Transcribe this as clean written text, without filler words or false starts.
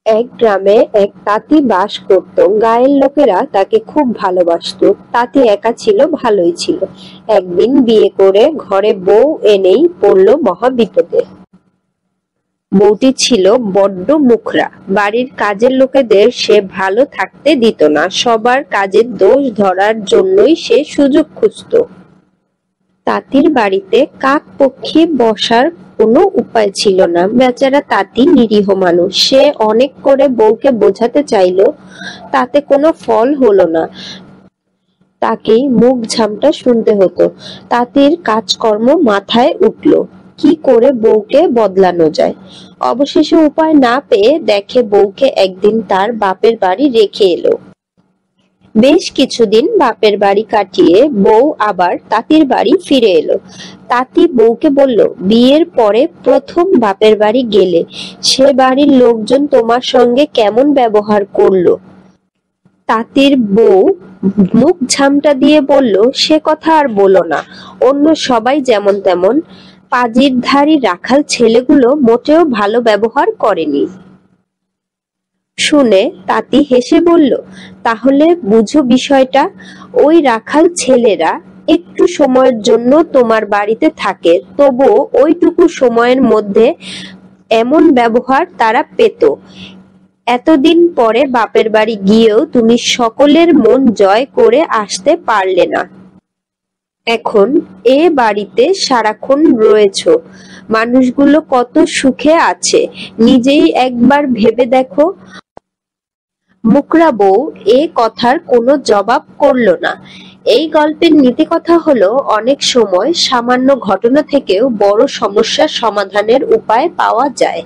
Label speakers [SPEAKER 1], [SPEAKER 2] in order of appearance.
[SPEAKER 1] এক গ্রামে এক তাঁতি বাস করত। গাঁয়ের লোকেরা তাকে খুব ভালোবাসতো। তাঁতি একা ছিল, ভালোই ছিল। একদিন বিয়ে করে ঘরে বউ এনেই পড়ল মহা বিপদে। বউটি ছিল বড্ড মুখরা। বাড়ির কাজের লোকেদের সে ভালো থাকতে দিত না। সবার কাজের দোষ ধরার জন্যই সে সুযোগ খুঁজত। তাঁতির বাড়িতে কাক পক্ষী বসার কোনো উপায় ছিল না। বেচারা তাঁতি নিরীহ মানুষ। সে অনেক করে বউকে বোঝাতে চাইল, তাতে কোনো ফল হলো না। তাকেই মুখ ঝামটা শুনতে হতো। তাঁতির কাজকর্ম মাথায় উঠল, কি করে বউকে বদলানো যায়। অবশেষে উপায় না পেয়ে দেখে বউকে একদিন তার বাপের বাড়ি রেখে এলো। বেশ কিছুদিন বাপের বাড়ি কাটিয়ে বউ আবার তাঁতির বাড়ি ফিরে এলো। তাঁতি বউকে বলল, বিয়ের পরে প্রথম বাপের বাড়ি গেলে সে বাড়ির লোকজন তোমার সঙ্গে কেমন ব্যবহার করলো? তাঁতির বউ মুখ ঝামটা দিয়ে বলল, সে কথা আর বলো না। অন্য সবাই যেমন তেমন, পাজির ধাড়ি রাখাল ছেলেগুলো মোটেও ভালো ব্যবহার করেনি। শুনে তাঁতি হেসে বলল, তাহলে বুঝো বিষয়টা। ওই রাখাল ছেলেরা একটু সময়ের জন্য তোমার বাড়িতে থাকে, তবুও ওইটুকু সময়ের মধ্যে এমন ব্যবহার তারা পেত। এতদিন পরে বাপের বাড়ি গিয়েও তুমি সকলের মন জয় করে আসতে পারলে না। এখন এ বাড়িতে সারাক্ষণ রয়েছো, মানুষগুলো কত সুখে আছে নিজেই একবার ভেবে দেখো। মুখরা বউ এ কথার কোনো জবাব করল না। এই গল্পের নীতি কথা হলো, অনেক সময় সামান্য ঘটনা থেকেও বড় সমস্যার সমাধানের উপায় পাওয়া যায়।